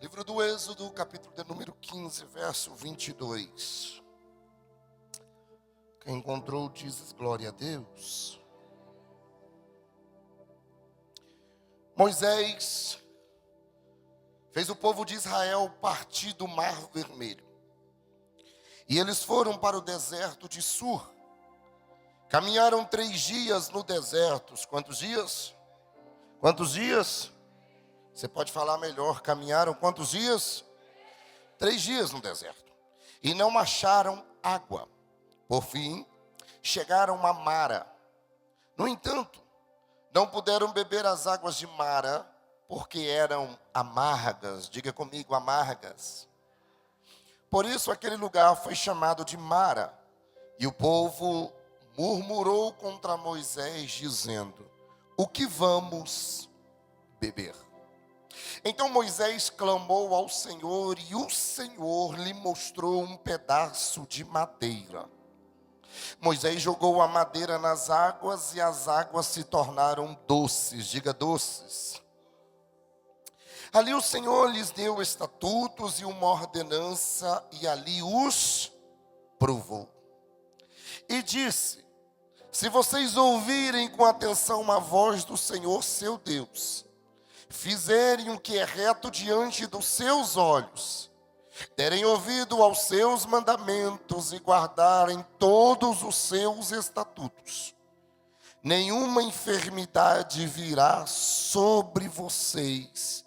Livro do Êxodo, capítulo de número 15, verso 22. Quem encontrou diz glória a Deus. Moisés fez o povo de Israel partir do Mar Vermelho. E eles foram para o deserto de Sur. Caminharam 3 dias no deserto. Quantos dias? Quantos dias? Você pode falar melhor. Caminharam quantos dias? 3 dias no deserto. E não acharam água. Por fim, chegaram a Mara. No entanto, não puderam beber as águas de Mara, porque eram amargas. Diga comigo, amargas. Por isso aquele lugar foi chamado de Mara. E o povo murmurou contra Moisés, dizendo: o que vamos beber? Então Moisés clamou ao Senhor, e o Senhor lhe mostrou um pedaço de madeira. Moisés jogou a madeira nas águas, e as águas se tornaram doces. Diga, doces. Ali o Senhor lhes deu estatutos e uma ordenança, e ali os provou. E disse: se vocês ouvirem com atenção a voz do Senhor seu Deus, fizerem o que é reto diante dos seus olhos, derem ouvido aos seus mandamentos e guardarem todos os seus estatutos, nenhuma enfermidade virá sobre vocês,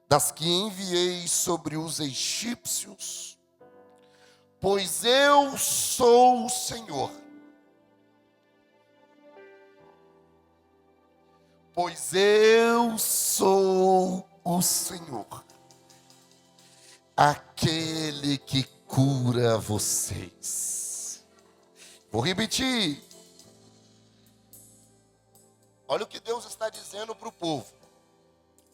das que enviei sobre os egípcios, pois eu sou o Senhor. Pois eu sou o Senhor, aquele que cura vocês. Vou repetir. Olha o que Deus está dizendo para o povo.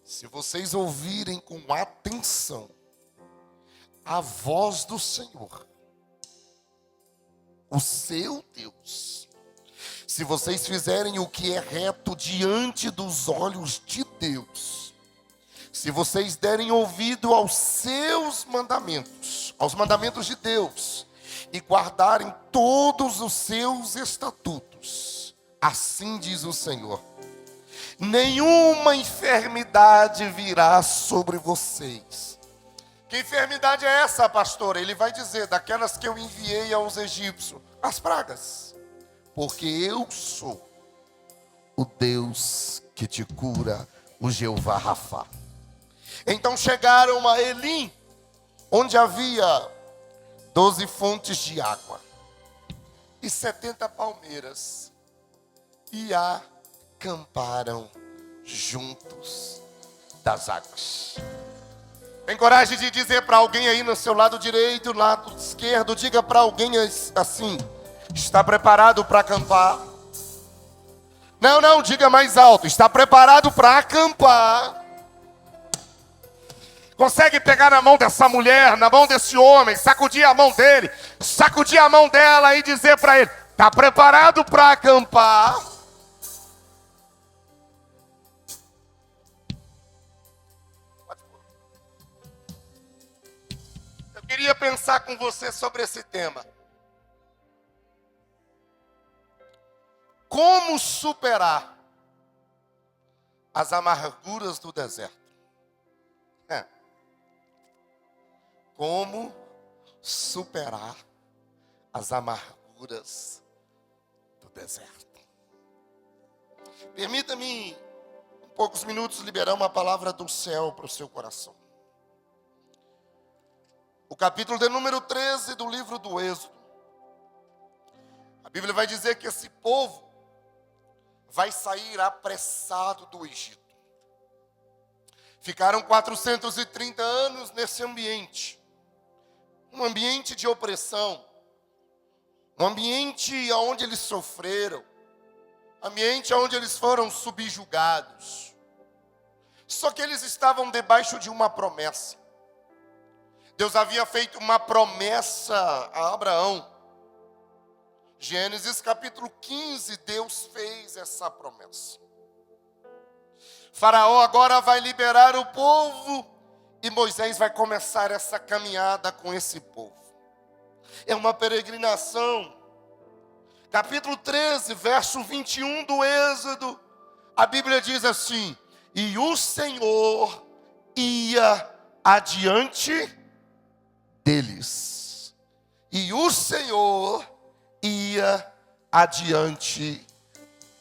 Se vocês ouvirem com atenção a voz do Senhor, o seu Deus, se vocês fizerem o que é reto diante dos olhos de Deus, se vocês derem ouvido aos seus mandamentos, aos mandamentos de Deus, e guardarem todos os seus estatutos, assim diz o Senhor, nenhuma enfermidade virá sobre vocês. Que enfermidade é essa, pastor? Ele vai dizer, daquelas que eu enviei aos egípcios, as pragas. Porque eu sou o Deus que te cura, o Jeová Rafá. Então chegaram a Elim, onde havia 12 fontes de água e 70 palmeiras, e acamparam juntos das águas. Tem coragem de dizer para alguém aí no seu lado direito, lado esquerdo, diga para alguém assim: está preparado para acampar? Não, diga mais alto. Está preparado para acampar? Consegue pegar na mão dessa mulher, na mão desse homem, sacudir a mão dele, sacudir a mão dela e dizer para ele: está preparado para acampar? Eu queria pensar com você sobre esse tema. Como superar as amarguras do deserto? Como superar as amarguras do deserto? Permita-me, em poucos minutos, liberar uma palavra do céu para o seu coração. O capítulo de número 13 do livro do Êxodo. A Bíblia vai dizer que esse povo vai sair apressado do Egito. Ficaram 430 anos nesse ambiente. Um ambiente de opressão. Um ambiente onde eles sofreram. Ambiente onde eles foram subjugados. Só que eles estavam debaixo de uma promessa. Deus havia feito uma promessa a Abraão. Gênesis capítulo 15, Deus fez essa promessa. Faraó agora vai liberar o povo E Moisés vai começar essa caminhada com esse povo. É uma peregrinação. Capítulo 13, verso 21 do Êxodo. A Bíblia diz assim: e o Senhor ia adiante deles. E o Senhor ia adiante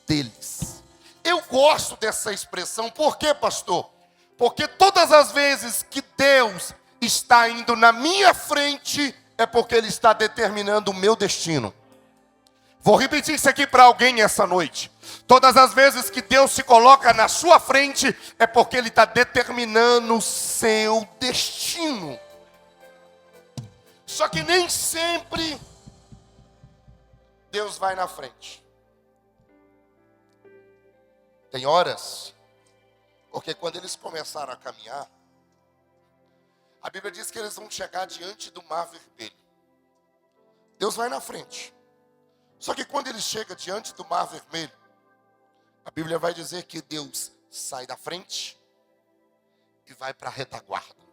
deles. Eu gosto dessa expressão. Por quê, pastor? Porque todas as vezes que Deus está indo na minha frente, é porque Ele está determinando o meu destino. Vou repetir isso aqui para alguém essa noite. Todas as vezes que Deus se coloca na sua frente, é porque Ele está determinando o seu destino. Só que nem sempre Deus vai na frente. Tem horas, porque quando eles começaram a caminhar, a Bíblia diz que eles vão chegar diante do Mar Vermelho. Deus vai na frente. Só que quando ele chega diante do Mar Vermelho, a Bíblia vai dizer que Deus sai da frente e vai para a retaguarda.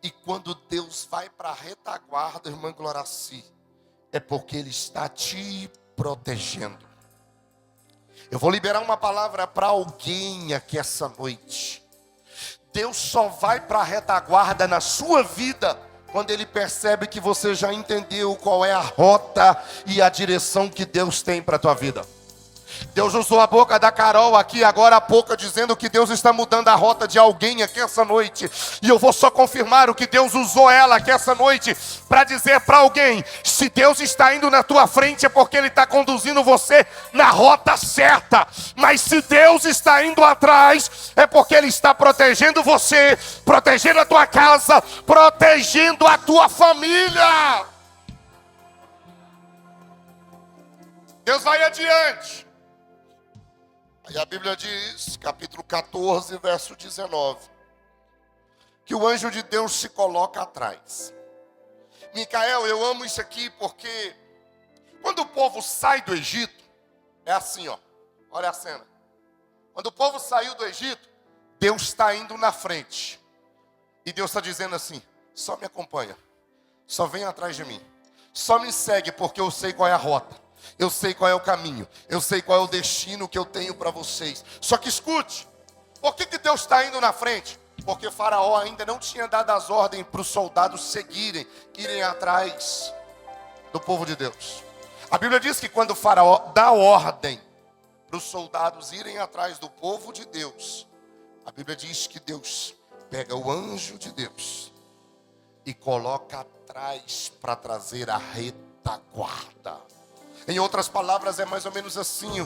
E quando Deus vai para a retaguarda, irmã Gloraci, é porque Ele está te protegendo. Eu vou liberar uma palavra para alguém aqui essa noite. Deus só vai para a retaguarda na sua vida quando Ele percebe que você já entendeu qual é a rota e a direção que Deus tem para a tua vida. Deus usou a boca da Carol aqui agora há pouco, dizendo que Deus está mudando a rota de alguém aqui essa noite. E eu vou só confirmar o que Deus usou ela aqui essa noite para dizer para alguém: se Deus está indo na tua frente, é porque Ele está conduzindo você na rota certa. Mas se Deus está indo atrás, é porque Ele está protegendo você, protegendo a tua casa, protegendo a tua família. Deus vai adiante. E a Bíblia diz, capítulo 14, verso 19, que o anjo de Deus se coloca atrás. Micael, eu amo isso aqui porque quando o povo sai do Egito, é assim, ó. Olha a cena. Quando o povo saiu do Egito, Deus está indo na frente. E Deus está dizendo assim: só me acompanha, só vem atrás de mim, só me segue porque eu sei qual é a rota. Eu sei qual é o caminho, eu sei qual é o destino que eu tenho para vocês. Só que escute, por que Deus está indo na frente? Porque Faraó ainda não tinha dado as ordens para os soldados seguirem, irem atrás do povo de Deus. A Bíblia diz que quando Faraó dá ordem para os soldados irem atrás do povo de Deus, a Bíblia diz que Deus pega o anjo de Deus e coloca atrás para trazer a retaguarda. Em outras palavras, é mais ou menos assim,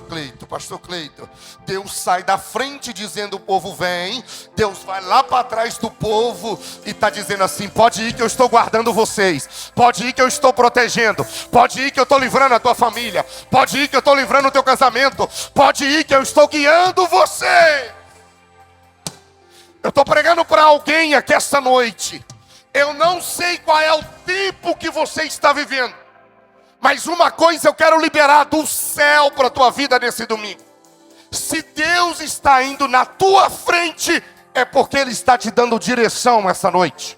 pastor Cleito. Deus sai da frente dizendo: o povo vem. Deus vai lá para trás do povo e está dizendo assim: pode ir que eu estou guardando vocês. Pode ir que eu estou protegendo. Pode ir que eu estou livrando a tua família. Pode ir que eu estou livrando o teu casamento. Pode ir que eu estou guiando você. Eu estou pregando para alguém aqui esta noite. Eu não sei qual é o tempo que você está vivendo, mas uma coisa eu quero liberar do céu para a tua vida nesse domingo. Se Deus está indo na tua frente, é porque Ele está te dando direção essa noite.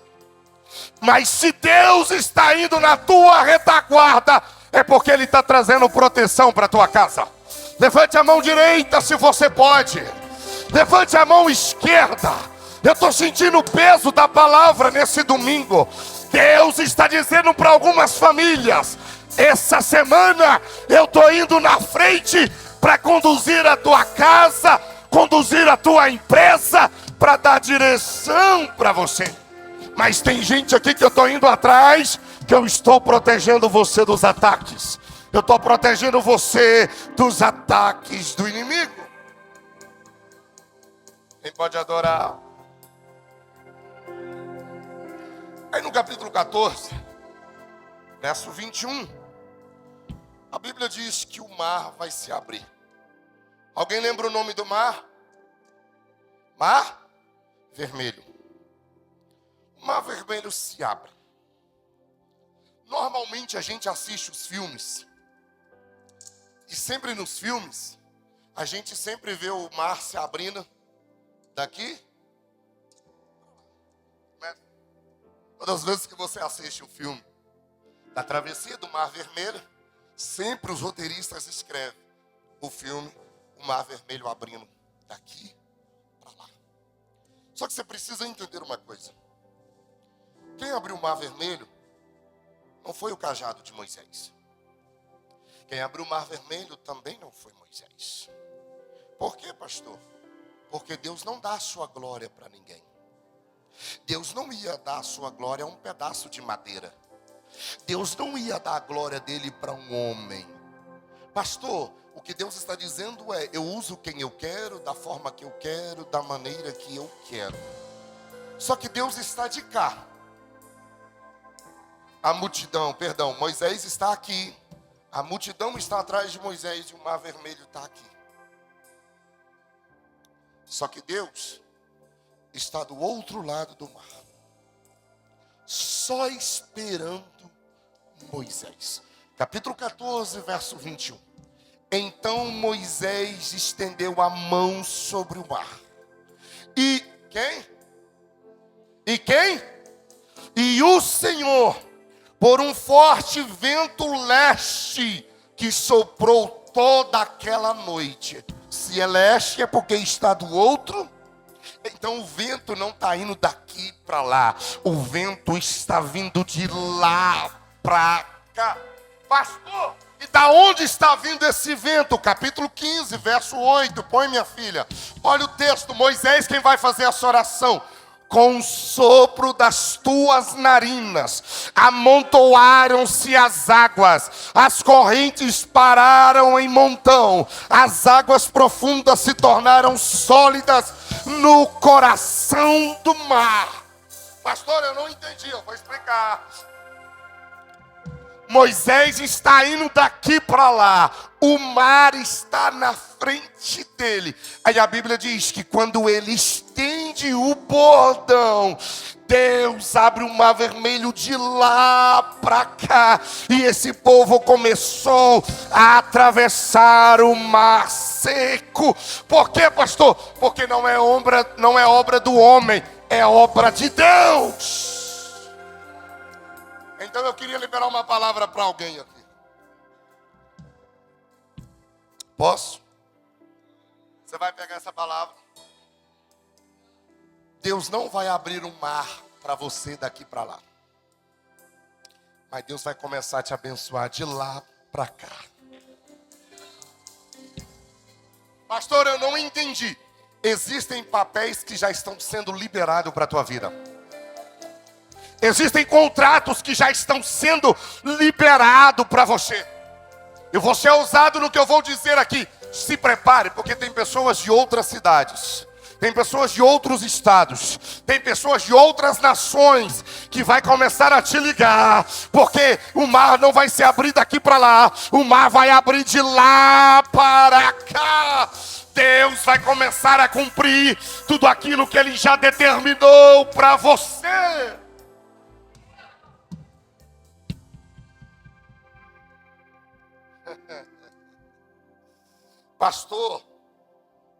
Mas se Deus está indo na tua retaguarda, é porque Ele está trazendo proteção para a tua casa. Levante a mão direita se você pode. Levante a mão esquerda. Eu estou sentindo o peso da palavra nesse domingo. Deus está dizendo para algumas famílias: essa semana eu estou indo na frente para conduzir a tua casa, conduzir a tua empresa, para dar direção para você. Mas tem gente aqui que eu estou indo atrás, que eu estou protegendo você dos ataques. Eu estou protegendo você dos ataques do inimigo. Quem pode adorar? Aí no capítulo 14, verso 21, a Bíblia diz que o mar vai se abrir. Alguém lembra o nome do mar? Mar Vermelho. O Mar Vermelho se abre. Normalmente a gente assiste os filmes, e sempre nos filmes, a gente sempre vê o mar se abrindo daqui Todas as vezes que você assiste o filme da travessia do Mar Vermelho, sempre os roteiristas escrevem o filme, o Mar Vermelho abrindo daqui para lá. Só que você precisa entender uma coisa. Quem abriu o Mar Vermelho não foi o cajado de Moisés. Quem abriu o Mar Vermelho também não foi Moisés. Por quê, pastor? Porque Deus não dá a sua glória para ninguém. Deus não ia dar a sua glória a um pedaço de madeira. Deus não ia dar a glória dele para um homem. Pastor, o que Deus está dizendo é: eu uso quem eu quero, da forma que eu quero, da maneira que eu quero. Só que Deus está de cá. A multidão, perdão, Moisés está aqui. A multidão está atrás de Moisés e o Mar Vermelho está aqui. Só que Deus está do outro lado do mar, só esperando Moisés. Capítulo 14, verso 21. Então Moisés estendeu a mão sobre o mar. E quem? E o Senhor, por um forte vento leste que soprou toda aquela noite. Se é leste é porque está do outro. Então o vento não está indo daqui para lá. O vento está vindo de lá para cá. Pastor, e da onde está vindo esse vento? Capítulo 15, verso 8. Põe, minha filha. Olha o texto. Moisés, quem vai fazer essa oração? Com o sopro das tuas narinas amontoaram-se as águas, as correntes pararam em montão, as águas profundas se tornaram sólidas no coração do mar. Pastor, eu não entendi, eu vou explicar. Moisés está indo daqui para lá, o mar está na frente dele. Aí a Bíblia diz que quando ele estende o bordão, Deus abre o Mar Vermelho de lá para cá. E esse povo começou a atravessar o mar seco. Por quê, pastor? Porque não é obra do homem, é obra de Deus. Então eu queria liberar uma palavra para alguém aqui. Posso? Você vai pegar essa palavra. Deus não vai abrir um mar para você daqui para lá. Mas Deus vai começar a te abençoar de lá para cá. Pastor, eu não entendi. Existem papéis que já estão sendo liberados para a tua vida. Existem contratos que já estão sendo liberados para você. Eu vou ser ousado no que eu vou dizer aqui. Se prepare, porque tem pessoas de outras cidades, tem pessoas de outros estados, tem pessoas de outras nações que vai começar a te ligar, porque o mar não vai se abrir daqui para lá, o mar vai abrir de lá para cá. Deus vai começar a cumprir tudo aquilo que Ele já determinou para você. Pastor,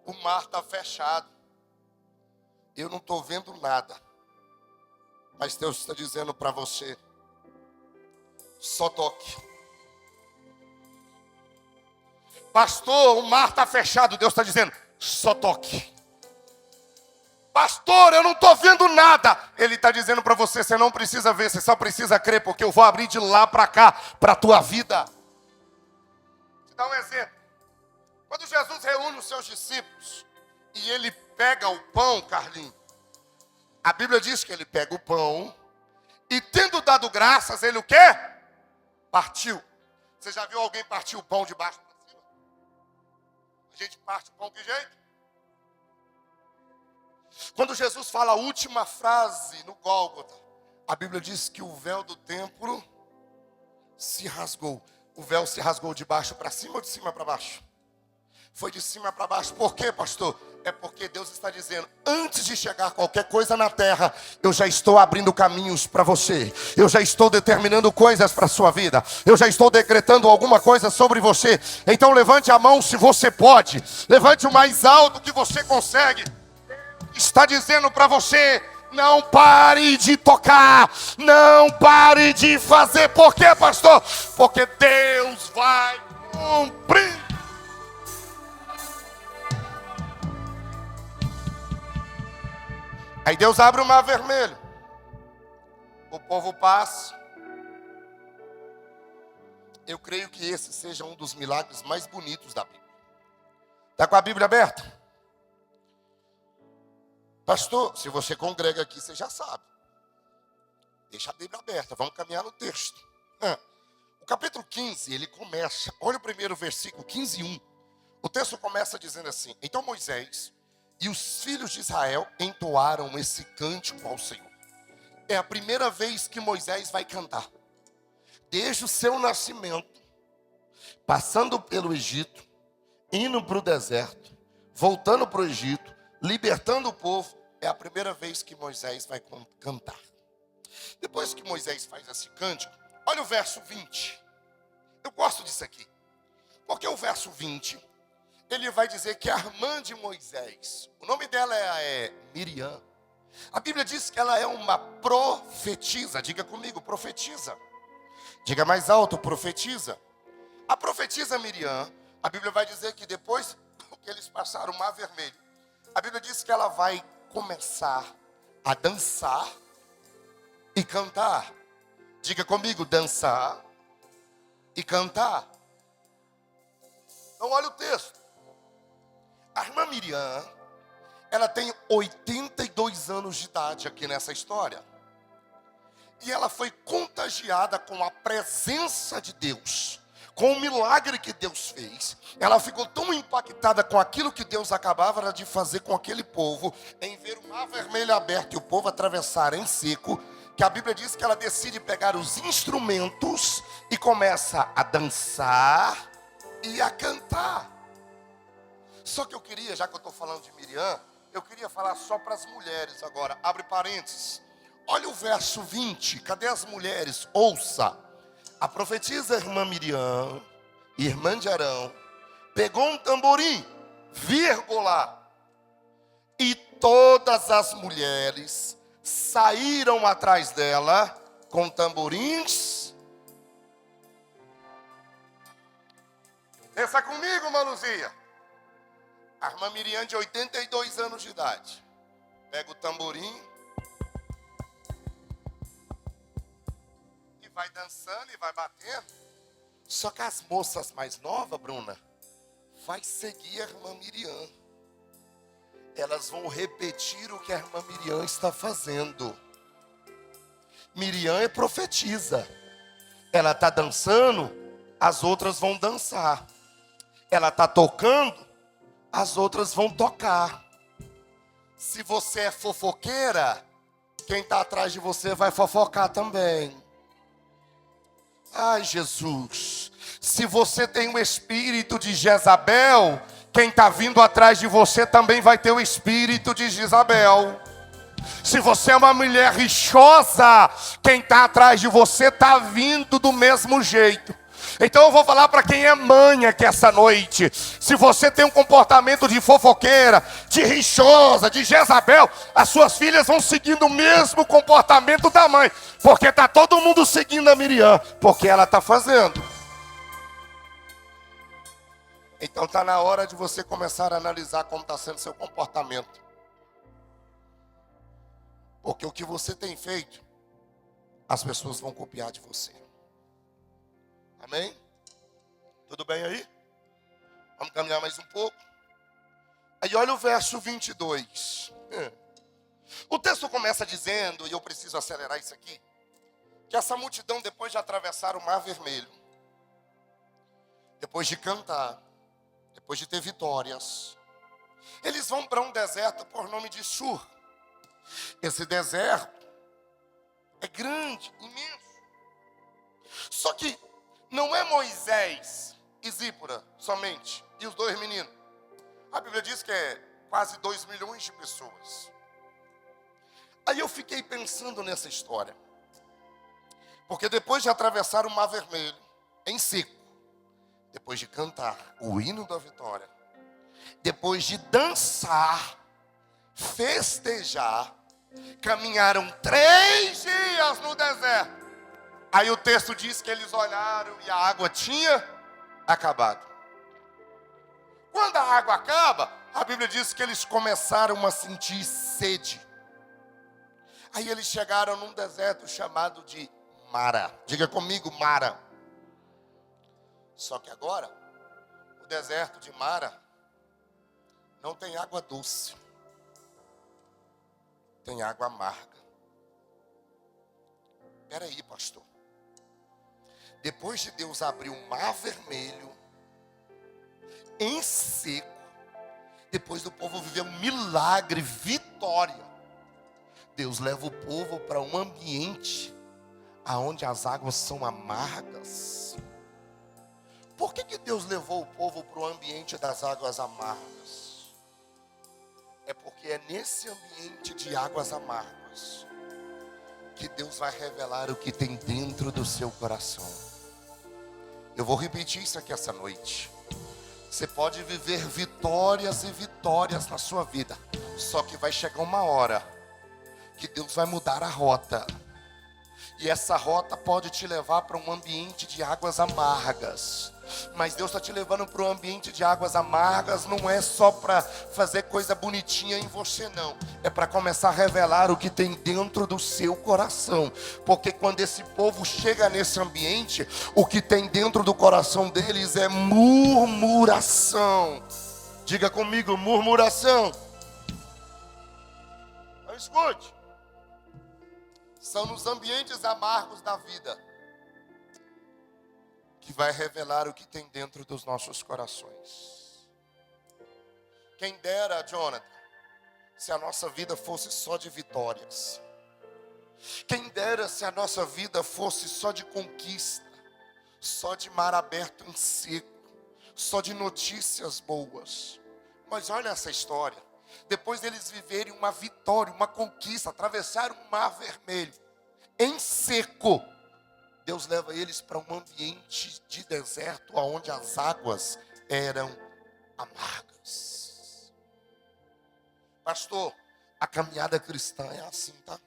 o mar está fechado. Eu não estou vendo nada. Mas Deus está dizendo para você: só toque. Pastor, o mar está fechado. Deus está dizendo: só toque. Pastor, eu não estou vendo nada. Ele está dizendo para você: você não precisa ver, você só precisa crer, porque eu vou abrir de lá para cá, para a tua vida. Vou te dar um exemplo. Quando Jesus reúne os seus discípulos e ele pega o pão, Carlinhos, a Bíblia diz que ele pega o pão e, tendo dado graças, ele o quê? Partiu. Você já viu alguém partir o pão de baixo para cima? A gente parte o pão que jeito? Quando Jesus fala a última frase no Gólgota, a Bíblia diz que o véu do templo se rasgou. O véu se rasgou de baixo para cima ou de cima para baixo? Foi de cima para baixo. Por quê, pastor? É porque Deus está dizendo: antes de chegar qualquer coisa na terra, eu já estou abrindo caminhos para você. Eu já estou determinando coisas para a sua vida. Eu já estou decretando alguma coisa sobre você. Então levante a mão se você pode. Levante o mais alto que você consegue. Está dizendo para você: Não pare de tocar, não pare de fazer. Por quê, pastor? Porque Deus vai cumprir. Aí Deus abre o mar vermelho, o povo passa. Eu creio que esse seja um dos milagres mais bonitos da Bíblia. Está com a Bíblia aberta? Pastor, se você congrega aqui, você já sabe. Deixa a Bíblia aberta, vamos caminhar no texto. O capítulo 15, ele começa, olha o primeiro versículo, 15:1. O texto começa dizendo assim: então Moisés e os filhos de Israel entoaram esse cântico ao Senhor. É a primeira vez que Moisés vai cantar. Desde o seu nascimento, passando pelo Egito, indo para o deserto, voltando para o Egito, libertando o povo, é a primeira vez que Moisés vai cantar. Depois que Moisés faz esse cântico, olha o verso 20. Eu gosto disso aqui, porque o verso 20, ele vai dizer que a irmã de Moisés, o nome dela é Miriam. A Bíblia diz que ela é uma profetisa. Diga comigo, profetiza. Diga mais alto, profetiza. A profetisa Miriam, a Bíblia vai dizer que depois que eles passaram o mar vermelho, a Bíblia diz que ela vai começar a dançar e cantar. Diga comigo, dançar e cantar. Então olha o texto. A irmã Miriam, ela tem 82 anos de idade aqui nessa história. E ela foi contagiada com a presença de Deus, com o milagre que Deus fez. Ela ficou tão impactada com aquilo que Deus acabava de fazer com aquele povo, em ver o mar vermelho aberto e o povo atravessar em seco, que a Bíblia diz que ela decide pegar os instrumentos e começa a dançar e a cantar. Só que eu queria, já que eu estou falando de Miriam, eu queria falar só para as mulheres agora. Abre parênteses. Olha o verso 20. Cadê as mulheres? Ouça. A profetisa irmã Miriam, irmã de Arão, pegou um tamborim, vírgula, e todas as mulheres saíram atrás dela com tamborins. Pensa comigo, Manuzia. A irmã Miriam, de 82 anos de idade, pega o tamborim e vai dançando e vai batendo. Só que as moças mais novas, Bruna, vai seguir a irmã Miriam. Elas vão repetir o que a irmã Miriam está fazendo. Miriam é profetisa. Ela está dançando, as outras vão dançar. Ela está tocando, as outras vão tocar. Se você é fofoqueira, quem está atrás de você vai fofocar também. Ai, Jesus. Se você tem um espírito de Jezabel, quem está vindo atrás de você também vai ter o espírito de Jezabel. Se você é uma mulher rixosa, quem está atrás de você está vindo do mesmo jeito. Então eu vou falar para quem é mãe aqui essa noite. Se você tem um comportamento de fofoqueira, de rixosa, de Jezabel, as suas filhas vão seguindo o mesmo comportamento da mãe. Porque está todo mundo seguindo a Miriam, porque ela está fazendo. Então está na hora de você começar a analisar como está sendo seu comportamento. Porque o que você tem feito, as pessoas vão copiar de você. Amém? Tudo bem aí? Vamos caminhar mais um pouco. Aí olha o verso 22. O texto começa dizendo, e eu preciso acelerar isso aqui, que essa multidão, depois de atravessar o mar vermelho, depois de cantar, depois de ter vitórias, eles vão para um deserto por nome de Shur. Esse deserto é grande, imenso. Só que não é Moisés e Zípora somente, e os dois meninos. A Bíblia diz que é quase 2 milhões de pessoas. Aí eu fiquei pensando nessa história. Porque depois de atravessar o mar vermelho, em seco, depois de cantar o hino da vitória, depois de dançar, festejar, Caminharam 3 dias no deserto. Aí o texto diz que eles olharam e a água tinha acabado. Quando a água acaba, a Bíblia diz que eles começaram a sentir sede. Aí eles chegaram num deserto chamado de Mara. Diga comigo, Mara. Só que agora, o deserto de Mara não tem água doce. Tem água amarga. Espera aí, pastor. Depois de Deus abrir o mar vermelho, em seco, depois do povo viver um milagre, vitória, Deus leva o povo para um ambiente aonde as águas são amargas. Por que Deus levou o povo para o ambiente das águas amargas? É porque é nesse ambiente de águas amargas que Deus vai revelar o que tem dentro do seu coração. Eu vou repetir isso aqui essa noite. Você pode viver vitórias e vitórias na sua vida, só que vai chegar uma hora que Deus vai mudar a rota. E essa rota pode te levar para um ambiente de águas amargas. Mas Deus está te levando para um ambiente de águas amargas. Não é só para fazer coisa bonitinha em você, não. É para começar a revelar o que tem dentro do seu coração. Porque quando esse povo chega nesse ambiente, o que tem dentro do coração deles é murmuração. Diga comigo, murmuração. Então, escute. São nos ambientes amargos da vida que vai revelar o que tem dentro dos nossos corações. Quem dera, Jonathan, se a nossa vida fosse só de vitórias. Quem dera se a nossa vida fosse só de conquista, só de mar aberto em seco, só de notícias boas. Mas olha essa história. Depois deles viverem uma vitória, uma conquista, atravessaram um mar vermelho, em seco, Deus leva eles para um ambiente de deserto, onde as águas eram amargas. Pastor, a caminhada cristã é assim, tá?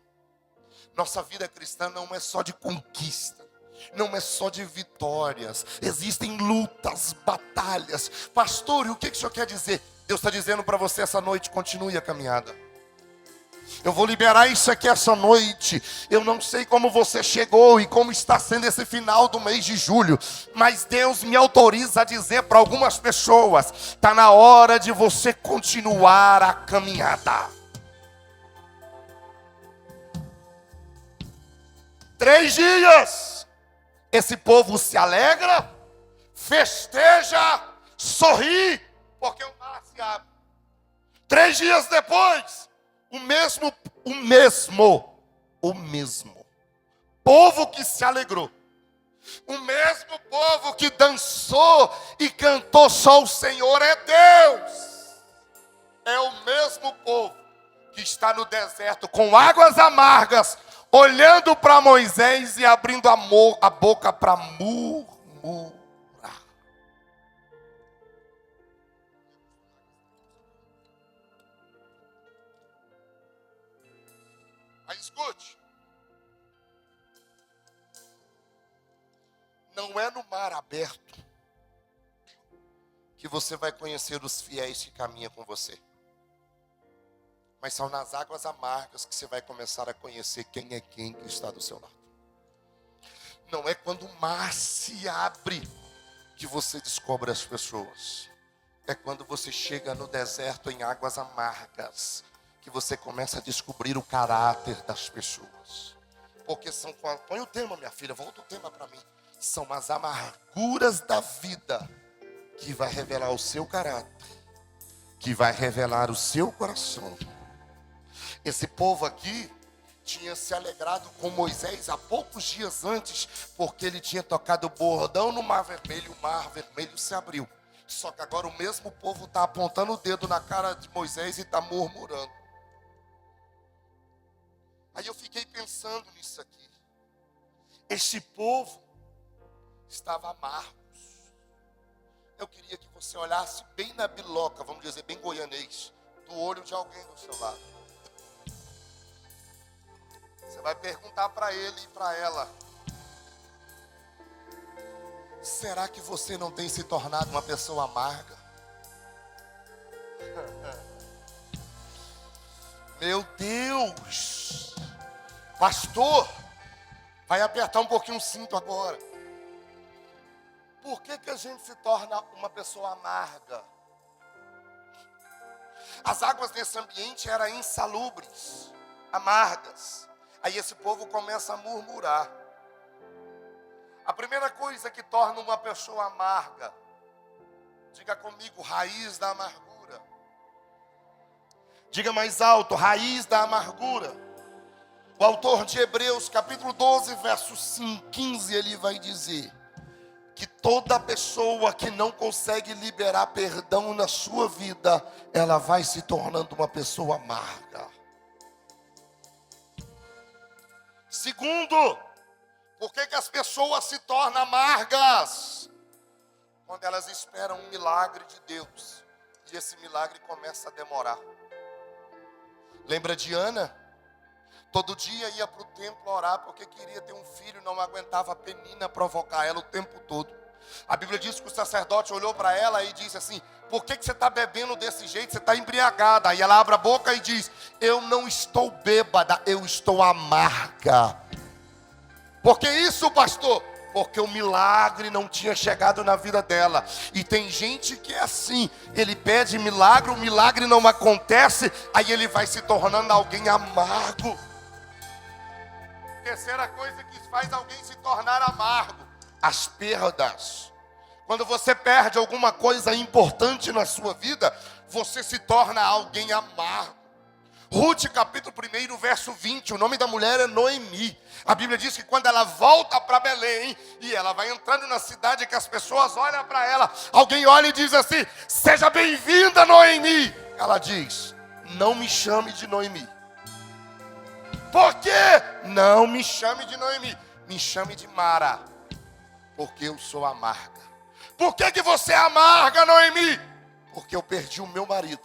Nossa vida cristã não é só de conquista, não é só de vitórias. Existem lutas, batalhas. Pastor, e o que o senhor quer dizer? Deus está dizendo para você essa noite, continue a caminhada. Eu vou liberar isso aqui essa noite. Eu não sei como você chegou e como está sendo esse final do mês de julho, mas Deus me autoriza a dizer para algumas pessoas: está na hora de você continuar a caminhada. 3 dias, esse povo se alegra, festeja, sorri, porque o mar se abre. 3 dias depois, o mesmo povo que se alegrou, o mesmo povo que dançou e cantou só o Senhor é Deus, é o mesmo povo que está no deserto com águas amargas, olhando para Moisés e abrindo a boca para murmurar. Aí escute, não é no mar aberto que você vai conhecer os fiéis que caminham com você, mas são nas águas amargas que você vai começar a conhecer quem é quem que está do seu lado. Não é quando o mar se abre que você descobre as pessoas, é quando você chega no deserto em águas amargas que você começa a descobrir o caráter das pessoas. Porque são, põe o tema, minha filha, volta o tema para mim. São as amarguras da vida que vai revelar o seu caráter, que vai revelar o seu coração. Esse povo aqui tinha se alegrado com Moisés há poucos dias antes, porque ele tinha tocado o bordão no mar vermelho, o mar vermelho se abriu. Só que agora o mesmo povo está apontando o dedo na cara de Moisés e está murmurando. Aí eu fiquei pensando nisso aqui. Este povo estava amargos. Eu queria que você olhasse bem na biloca, vamos dizer, bem goianês, do olho de alguém do seu lado. Você vai perguntar para ele e para ela: será que você não tem se tornado uma pessoa amarga? Meu Deus! Pastor, vai apertar um pouquinho o cinto agora. Por que a gente se torna uma pessoa amarga? As águas desse ambiente eram insalubres, amargas. Aí esse povo começa a murmurar. A primeira coisa que torna uma pessoa amarga, diga comigo, raiz da amargura. Diga mais alto, raiz da amargura. O autor de Hebreus, capítulo 12, verso 15, ele vai dizer que toda pessoa que não consegue liberar perdão na sua vida, ela vai se tornando uma pessoa amarga. Segundo, por que as pessoas se tornam amargas? Quando elas esperam um milagre de Deus e esse milagre começa a demorar. Lembra de Ana? Todo dia ia para o templo orar porque queria ter um filho, não aguentava a Penina provocar ela o tempo todo. A Bíblia diz que o sacerdote olhou para ela e disse assim: por que você está bebendo desse jeito? Você está embriagada. Aí ela abre a boca e diz: eu não estou bêbada, eu estou amarga. Por que isso, pastor? Porque o milagre não tinha chegado na vida dela. E tem gente que é assim, ele pede milagre, o milagre não acontece, aí ele vai se tornando alguém amargo. Terceira coisa que faz alguém se tornar amargo: as perdas. Quando você perde alguma coisa importante na sua vida, você se torna alguém amargo. Ruth, capítulo 1, verso 20, o nome da mulher é Noemi. A Bíblia diz que quando ela volta para Belém, e ela vai entrando na cidade, que as pessoas olham para ela, alguém olha e diz assim: seja bem-vinda, Noemi. Ela diz: não me chame de Noemi. Por quê? Não me chame de Noemi, me chame de Mara, porque eu sou amarga. Por que você é amarga, Noemi? Porque eu perdi o meu marido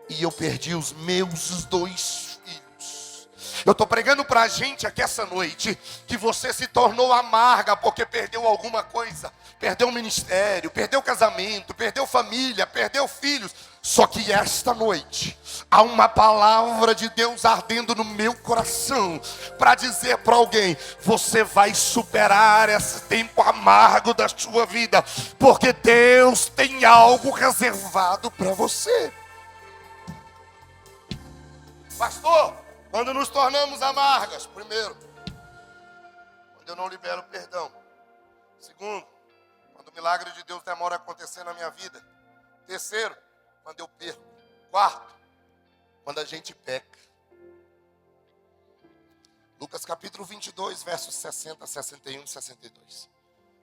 e eu perdi os meus 2 filhos. Eu estou pregando para a gente aqui essa noite que você se tornou amarga porque perdeu alguma coisa. Perdeu o ministério, perdeu o casamento, perdeu família, perdeu filhos. Só que esta noite há uma palavra de Deus ardendo no meu coração para dizer para alguém: você vai superar esse tempo amargo da sua vida, porque Deus tem algo reservado para você. Pastor, quando nos tornamos amargas? Primeiro, quando eu não libero perdão. Segundo, quando o milagre de Deus demora a acontecer na minha vida. Terceiro, quando eu perco. Quarto, quando a gente peca. Lucas capítulo 22, versos 60, 61 e 62.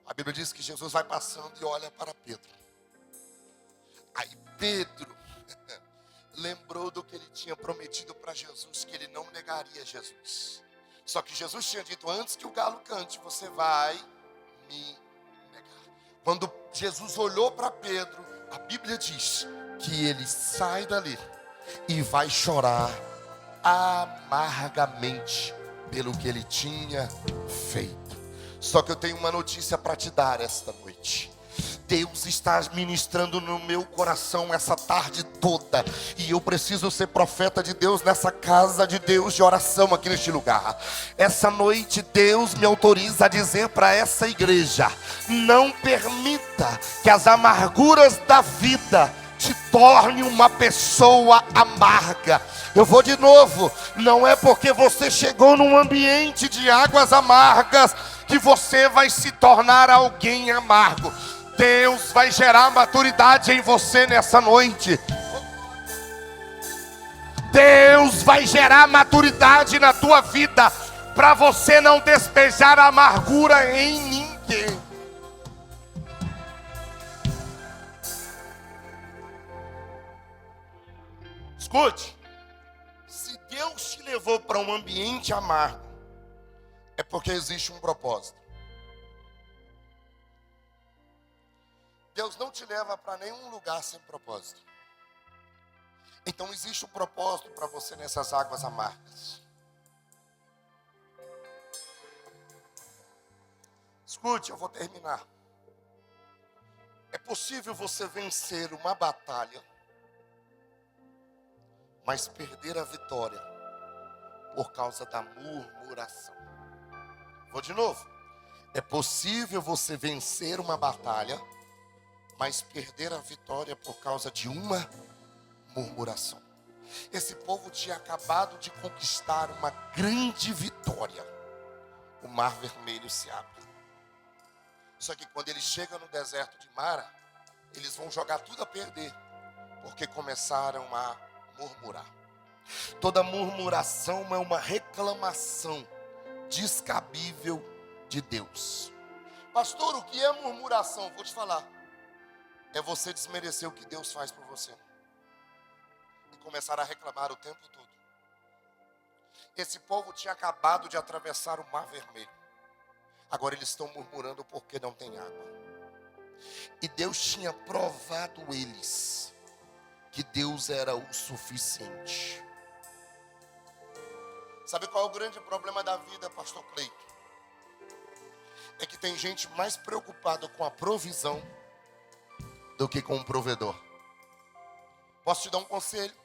A Bíblia diz que Jesus vai passando e olha para Pedro. Aí Pedro lembrou do que ele tinha prometido para Jesus, que ele não negaria Jesus. Só que Jesus tinha dito: antes que o galo cante, você vai me negar. Quando Jesus olhou para Pedro, a Bíblia diz que ele sai dali e vai chorar amargamente pelo que ele tinha feito. Só que eu tenho uma notícia para te dar esta noite. Deus está ministrando no meu coração essa tarde toda, e eu preciso ser profeta de Deus nessa casa de Deus de oração aqui neste lugar. Essa noite Deus me autoriza a dizer para essa igreja: não permita que as amarguras da vida te torne uma pessoa amarga. Eu vou de novo: não é porque você chegou num ambiente de águas amargas que você vai se tornar alguém amargo. Deus vai gerar maturidade em você nessa noite. Deus vai gerar maturidade na tua vida, para você não despejar amargura em ninguém. Escute, se Deus te levou para um ambiente amargo, é porque existe um propósito. Deus não te leva para nenhum lugar sem propósito. Então existe um propósito para você nessas águas amargas. Escute, eu vou terminar. É possível você vencer uma batalha, mas perder a vitória por causa da murmuração. Vou de novo. É possível você vencer uma batalha, mas perder a vitória por causa de uma murmuração. Esse povo tinha acabado de conquistar uma grande vitória. O Mar Vermelho se abre. Só que quando eles chegam no deserto de Mara, eles vão jogar tudo a perder, porque começaram a murmurar. Toda murmuração é uma reclamação descabível de Deus. Pastor, o que é murmuração? Vou te falar. É você desmerecer o que Deus faz por você e começar a reclamar o tempo todo. Esse povo tinha acabado de atravessar o Mar Vermelho. Agora eles estão murmurando porque não tem água. E Deus tinha provado eles que Deus era o suficiente. Sabe qual é o grande problema da vida, pastor Cleito? É que tem gente mais preocupada com a provisão do que com o provedor. Posso te dar um conselho?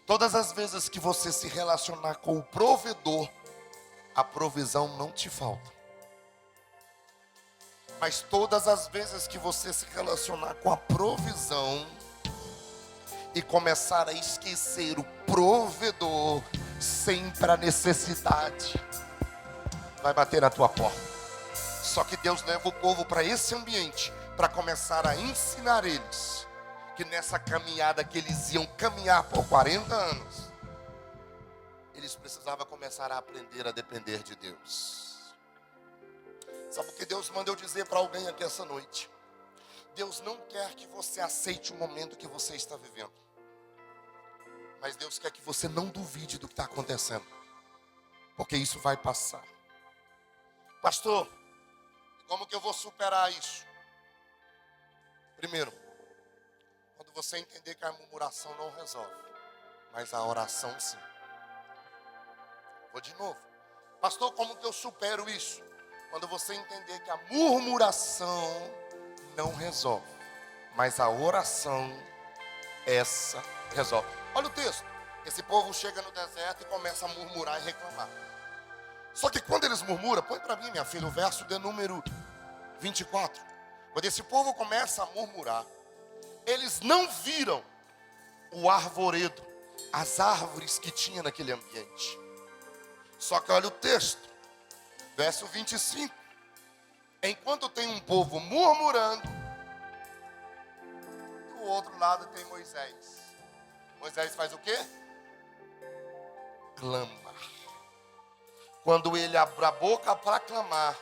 Todas as vezes que você se relacionar com o provedor, a provisão não te falta. Mas todas as vezes que você se relacionar com a provisão e começar a esquecer o provedor, sempre a necessidade vai bater na tua porta. Só que Deus leva o povo para esse ambiente, para começar a ensinar eles que nessa caminhada que eles iam caminhar por 40 anos, eles precisavam começar a aprender a depender de Deus. Sabe o que Deus manda eu dizer para alguém aqui essa noite? Deus não quer que você aceite o momento que você está vivendo, mas Deus quer que você não duvide do que está acontecendo, porque isso vai passar. Pastor, como que eu vou superar isso? Primeiro, quando você entender que a murmuração não resolve, mas a oração sim. Vou de novo. Pastor, como que eu supero isso? Quando você entender que a murmuração não resolve, mas a oração, essa resolve. Olha o texto. Esse povo chega no deserto e começa a murmurar e reclamar. Só que quando eles murmuram, põe para mim, minha filha, o verso de número 24. Quando esse povo começa a murmurar, eles não viram o arvoredo, as árvores que tinha naquele ambiente. Só que olha o texto. Verso 25. Enquanto tem um povo murmurando, do outro lado tem Moisés. Moisés faz o quê? Clama. Quando ele abre a boca para clamar,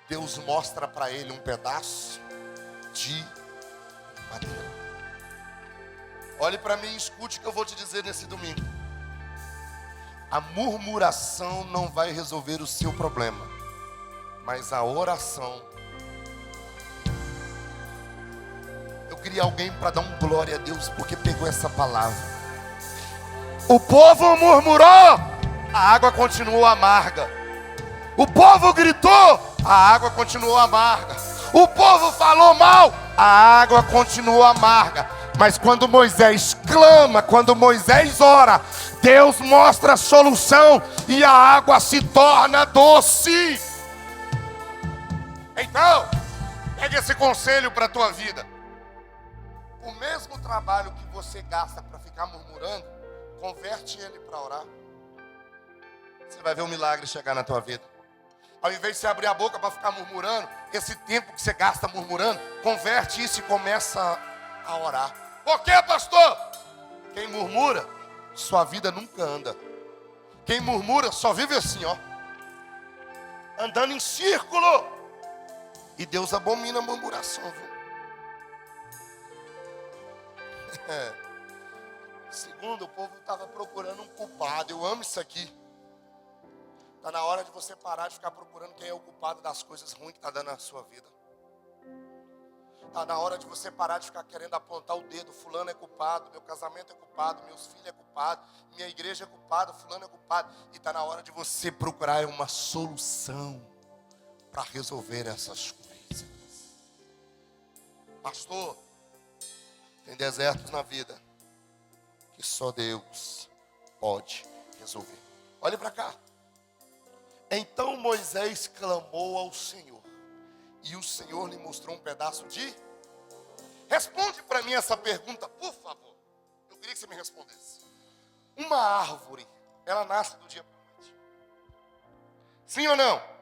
Deus mostra para ele um pedaço de madeira. Olhe para mim e escute o que eu vou te dizer nesse domingo. A murmuração não vai resolver o seu problema, mas a oração. Eu queria alguém para dar um glória a Deus, porque pegou essa palavra. O povo murmurou, a água continuou amarga. O povo gritou, a água continuou amarga. O povo falou mal, a água continuou amarga. Mas quando Moisés clama, quando Moisés ora, Deus mostra a solução e a água se torna doce. Então, pega esse conselho para a tua vida. O mesmo trabalho que você gasta para ficar murmurando, converte ele para orar. Você vai ver um milagre chegar na tua vida. Ao invés de você abrir a boca para ficar murmurando, esse tempo que você gasta murmurando, converte isso e começa a orar. Por quê, pastor? Quem murmura, sua vida nunca anda. Quem murmura só vive assim, ó, andando em círculo. E Deus abomina a murmuração, viu? Segundo, o povo estava procurando um culpado. Eu amo isso aqui. Está na hora de você parar de ficar procurando quem é o culpado das coisas ruins que está dando na sua vida. Está na hora de você parar de ficar querendo apontar o dedo. Fulano é culpado, meu casamento é culpado, meus filhos é culpado, minha igreja é culpada, fulano é culpado. E está na hora de você procurar uma solução para resolver essas coisas. Pastor, tem desertos na vida que só Deus pode resolver. Olhe para cá. Então Moisés clamou ao Senhor, e o Senhor lhe mostrou um pedaço de... Responde para mim essa pergunta, por favor. Eu queria que você me respondesse. Uma árvore, ela nasce do dia para a noite? Sim ou não?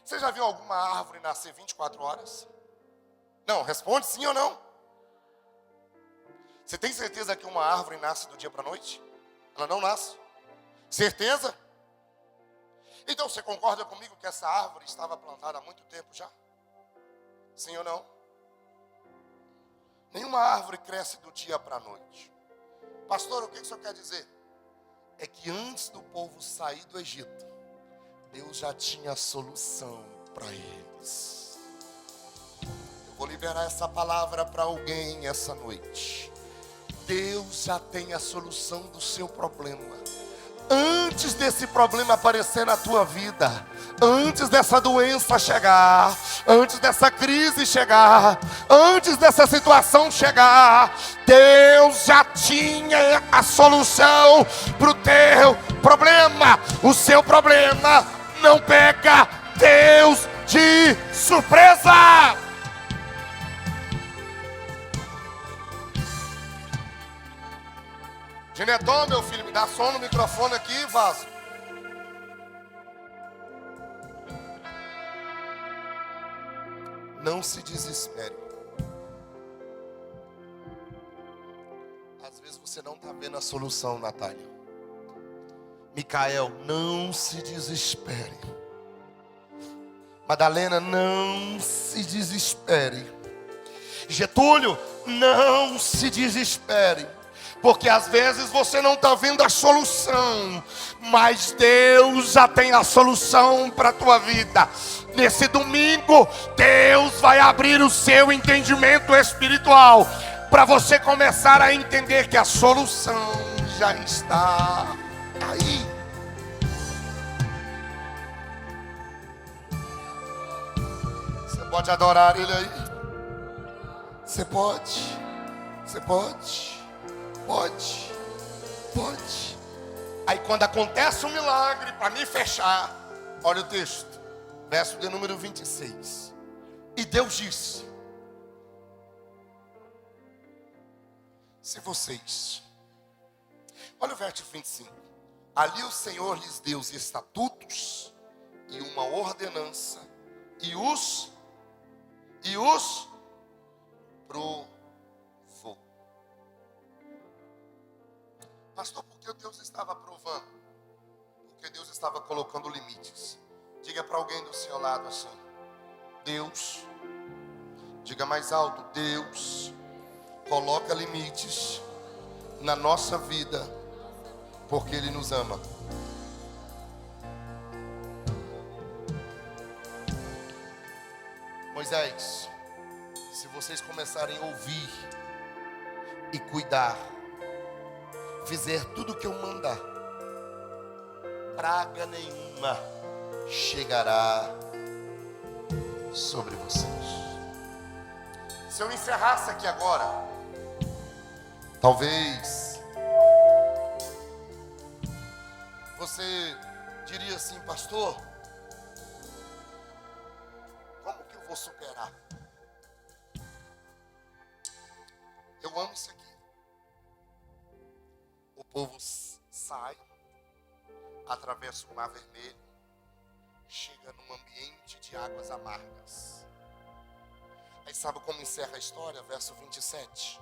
Você já viu alguma árvore nascer 24 horas? Não, responde sim ou não. Você tem certeza que uma árvore nasce do dia para a noite? Ela não nasce. Certeza? Então você concorda comigo que essa árvore estava plantada há muito tempo já? Sim ou não? Nenhuma árvore cresce do dia para a noite. Pastor, o que o senhor quer dizer? É que antes do povo sair do Egito, Deus já tinha a solução para eles. Eu vou liberar essa palavra para alguém essa noite. Deus já tem a solução do seu problema. Antes desse problema aparecer na tua vida, antes dessa doença chegar, antes dessa crise chegar, antes dessa situação chegar, Deus já tinha a solução para o teu problema. O seu problema não pega Deus de surpresa. Gineton, meu filho, me dá som no microfone aqui, vaso. Não se desespere. Às vezes você não está vendo a solução, Natália. Micael, não se desespere. Madalena, não se desespere. Getúlio, não se desespere. Porque às vezes você não está vendo a solução, mas Deus já tem a solução para a tua vida. Nesse domingo, Deus vai abrir o seu entendimento espiritual, para você começar a entender que a solução já está aí. Você pode adorar Ele aí? Você pode? Você pode? Pode, pode. Aí quando acontece um milagre, para me fechar, olha o texto, verso de número 26. E Deus disse: se vocês, olha o verso 25. Ali o Senhor lhes deu os estatutos e uma ordenança, e os provou. Pastor, por que Deus estava provando? Porque Deus estava colocando limites. Diga para alguém do seu lado assim: Deus, diga mais alto, Deus coloca limites na nossa vida, porque Ele nos ama. Moisés, se vocês começarem a ouvir e cuidar, fizer tudo o que eu mandar, praga nenhuma chegará sobre vocês. Se eu encerrasse aqui agora, talvez você diria assim: pastor, como que eu vou superar? Eu amo isso aqui. O povo sai, atravessa o Mar Vermelho, chega num ambiente de águas amargas. Aí sabe como encerra a história? Verso 27.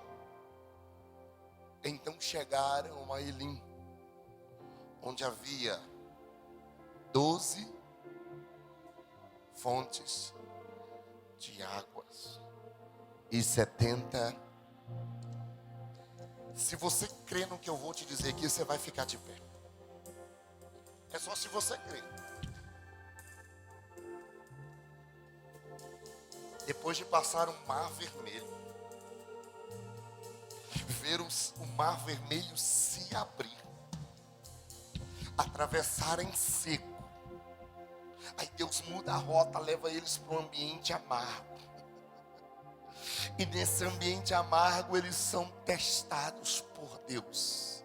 Então chegaram a Elim, onde havia 12 fontes de águas e 70. Se você crê no que eu vou te dizer aqui, você vai ficar de pé. É só se você crê. Depois de passar o Mar Vermelho, ver o Mar Vermelho se abrir, atravessar em seco, Aí Deus muda a rota, leva eles para um ambiente amargo. E nesse ambiente amargo eles são testados por Deus.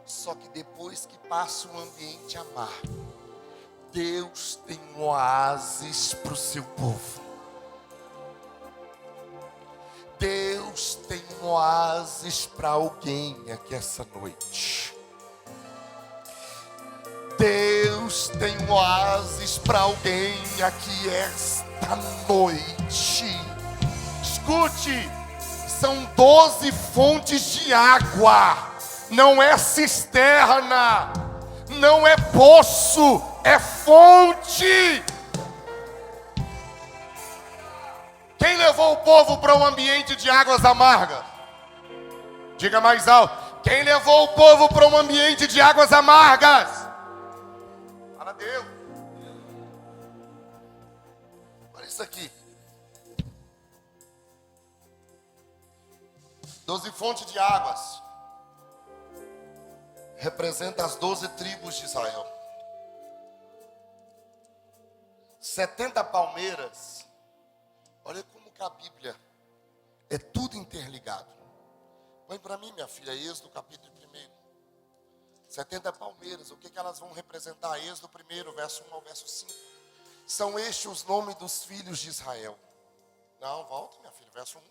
Só que depois que passa um ambiente amargo, Deus tem um oásis para o seu povo. Deus tem um oásis para alguém aqui essa noite. Deus tem um oásis para alguém aqui esta noite. Escute, são 12 fontes de água. Não é cisterna, não é poço, é fonte. Quem levou o povo para um ambiente de águas amargas? Diga mais alto. Quem levou o povo para um ambiente de águas amargas? Fala Deus. Olha isso aqui. 12 fontes de águas. Representa as 12 tribos de Israel. 70 palmeiras. Olha como que a Bíblia é tudo interligado. Põe para mim, minha filha, Êxodo capítulo 1. 70 palmeiras, o que elas vão representar? Êxodo 1, verso 1 ao verso 5. São estes os nomes dos filhos de Israel. Não, volta, minha filha, verso 1.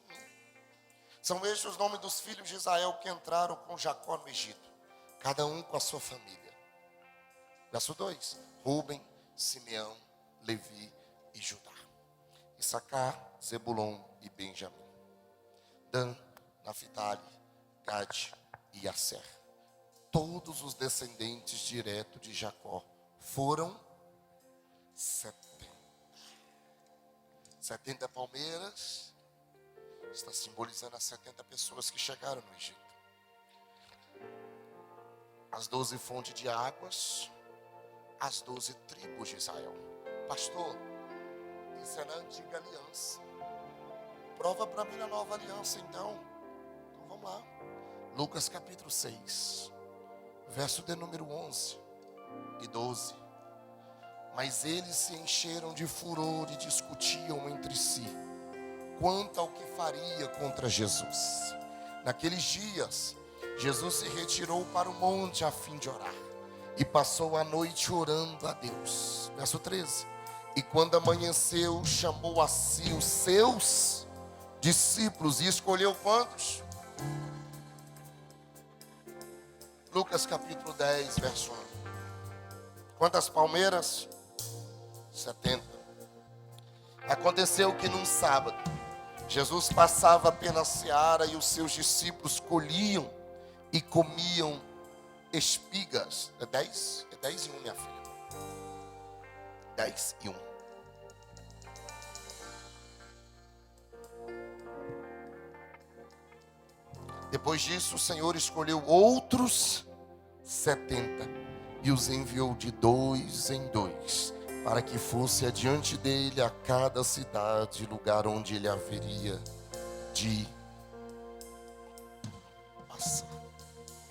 São estes os nomes dos filhos de Israel que entraram com Jacó no Egito, cada um com a sua família. Verso 2. Rúben, Simeão, Levi e Judá. Issacar, Zebulon e Benjamim. Dan, Naphtali, Gade e Asser. Todos os descendentes diretos de Jacó foram 70. 70 palmeiras está simbolizando as 70 pessoas que chegaram no Egito. As 12 fontes de águas, as 12 tribos de Israel. Pastor, isso é na antiga aliança. Prova para mim na nova aliança então. Então vamos lá. Lucas capítulo 6, verso de número 11 e 12. Mas eles se encheram de furor e discutiam entre si quanto ao que faria contra Jesus. Naqueles dias, Jesus se retirou para o monte a fim de orar e passou a noite orando a Deus. Verso 13. E quando amanheceu, chamou a si os seus discípulos e escolheu quantos? Lucas capítulo 10, verso 1. Quantas palmeiras? 70. Aconteceu que num sábado, Jesus passava pela seara e os seus discípulos colhiam e comiam espigas. É 10? É 10 e 1, minha filha. 10 e 1. Depois disso, o Senhor escolheu outros 70 e os enviou de 2 em 2, para que fosse adiante dele a cada cidade, lugar onde ele haveria de passar.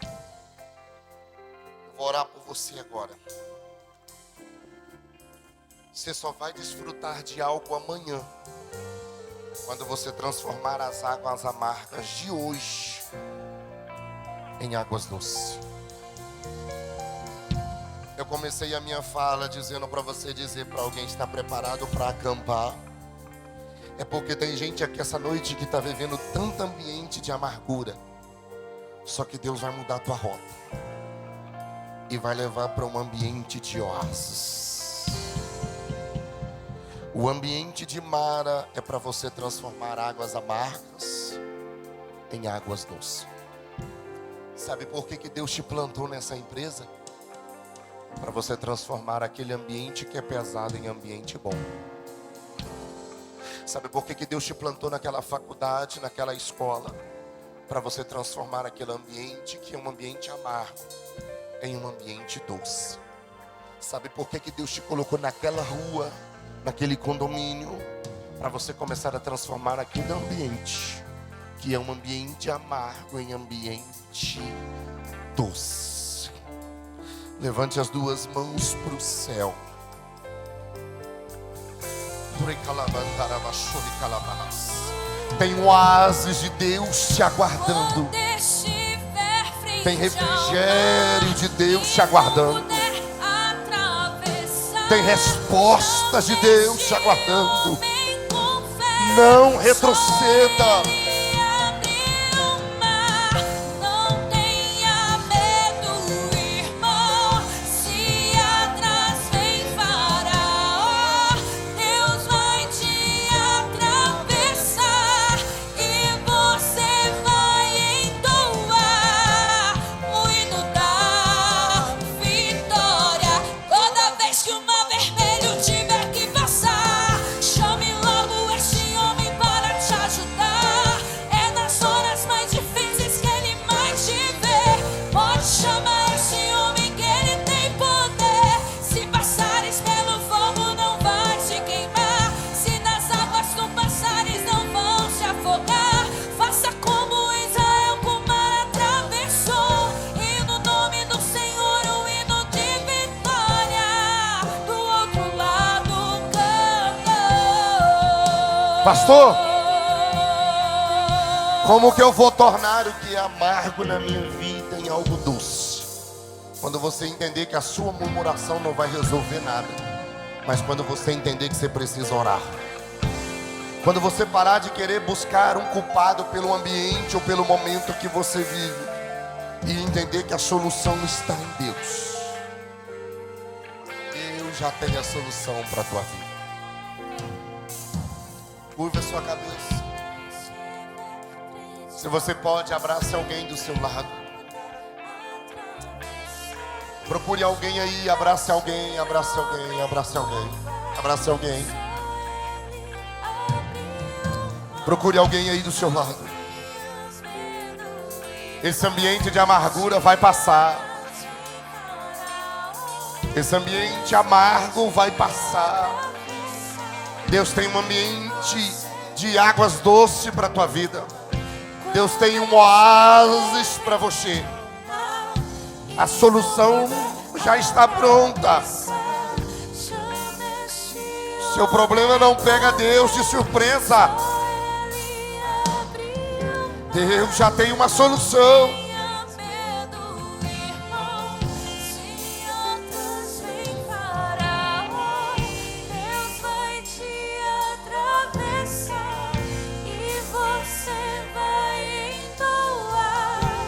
Eu vou orar por você agora. Você só vai desfrutar de algo amanhã, quando você transformar as águas amargas de hoje em águas doces. Eu comecei a minha fala dizendo para você dizer para alguém: está preparado para acampar? É porque tem gente aqui essa noite que está vivendo tanto ambiente de amargura. Só que Deus vai mudar a tua rota e vai levar para um ambiente de oásis. O ambiente de Mara é para você transformar águas amargas em águas doces. Sabe por que Deus te plantou nessa empresa? Para você transformar aquele ambiente que é pesado em ambiente bom. Sabe por que Deus te plantou naquela faculdade, naquela escola? Para você transformar aquele ambiente que é um ambiente amargo em um ambiente doce. Sabe por que Deus te colocou naquela rua, naquele condomínio? Para você começar a transformar aquele ambiente que é um ambiente amargo em ambiente doce. Levante as duas mãos para o céu. Tem oásis de Deus te aguardando. Tem refrigério de Deus te aguardando. Tem respostas de Deus te aguardando. Não retroceda. Pastor, como que eu vou tornar o que é amargo na minha vida em algo doce? Quando você entender que a sua murmuração não vai resolver nada, mas quando você entender que você precisa orar. Quando você parar de querer buscar um culpado pelo ambiente ou pelo momento que você vive e entender que a solução está em Deus. Deus já tem a solução para a tua vida. Curva a sua cabeça. Se você pode, abrace alguém do seu lado. Procure alguém aí, abrace alguém, abrace alguém, abrace alguém, abrace alguém. Procure alguém aí do seu lado. Esse ambiente de amargura vai passar. Esse ambiente amargo vai passar. Deus tem um ambiente de águas doces para a tua vida. Deus tem um oásis para você. A solução já está pronta. Seu problema não pega Deus de surpresa. Deus já tem uma solução.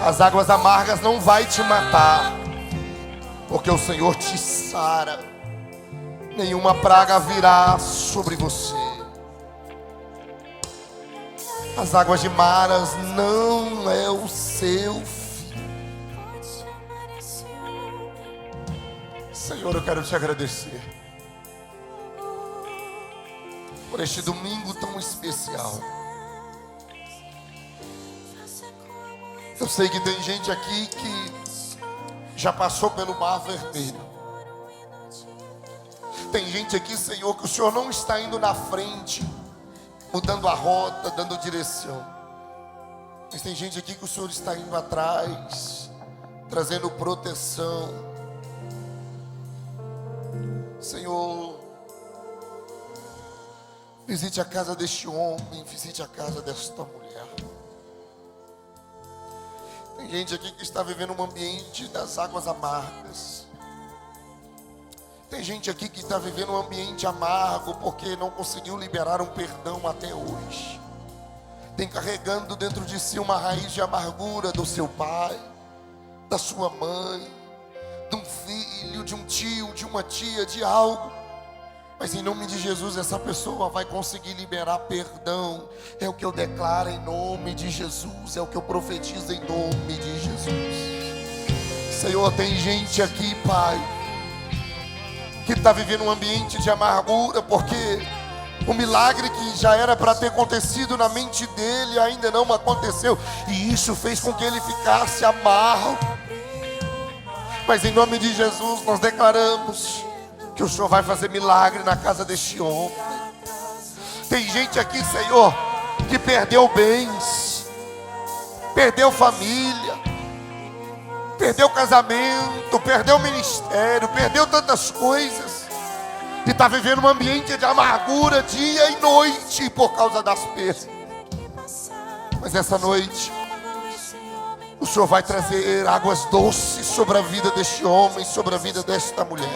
As águas amargas não vai te matar, porque o Senhor te sara. Nenhuma praga virá sobre você. As águas de Maras não é o seu fim. Senhor, eu quero te agradecer por este domingo tão especial. Eu sei que tem gente aqui que já passou pelo Mar Vermelho. Tem gente aqui, Senhor, que o Senhor não está indo na frente, mudando a rota, dando direção. Mas tem gente aqui que o Senhor está indo atrás, trazendo proteção. Senhor, visite a casa deste homem, visite a casa desta mulher. Tem gente aqui que está vivendo um ambiente das águas amargas. Tem gente aqui que está vivendo um ambiente amargo porque não conseguiu liberar um perdão até hoje. Tem carregando dentro de si uma raiz de amargura do seu pai, da sua mãe, de um filho, de um tio, de uma tia, de algo. Mas em nome de Jesus, essa pessoa vai conseguir liberar perdão. É o que eu declaro em nome de Jesus. É o que eu profetizo em nome de Jesus. Senhor, tem gente aqui, Pai, que está vivendo um ambiente de amargura, porque o milagre que já era para ter acontecido na mente dele ainda não aconteceu. E isso fez com que ele ficasse amargo. Mas em nome de Jesus, nós declaramos que o Senhor vai fazer milagre na casa deste homem. Tem gente aqui, Senhor, que perdeu bens, perdeu família, perdeu casamento, perdeu ministério, perdeu tantas coisas. e está vivendo um ambiente de amargura dia e noite por causa das perdas. Mas essa noite, o Senhor vai trazer águas doces sobre a vida deste homem, sobre a vida desta mulher.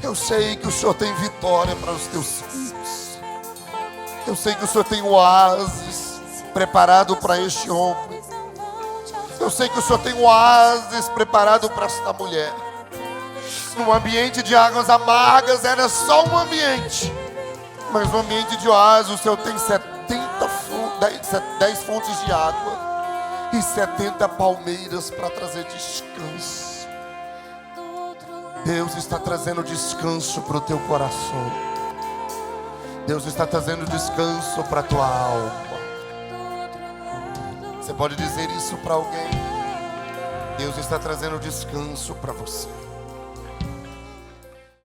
Eu sei que o Senhor tem vitória para os teus filhos. Eu sei que o Senhor tem oásis preparado para este homem. Eu sei que o Senhor tem oásis preparado para esta mulher. Num ambiente de águas amargas era só um ambiente, mas no ambiente de oásis o Senhor tem 10 fontes de água e 70 palmeiras para trazer descanso. Deus está trazendo descanso para o teu coração. Deus está trazendo descanso para a tua alma. Você pode dizer isso para alguém? Deus está trazendo descanso para você.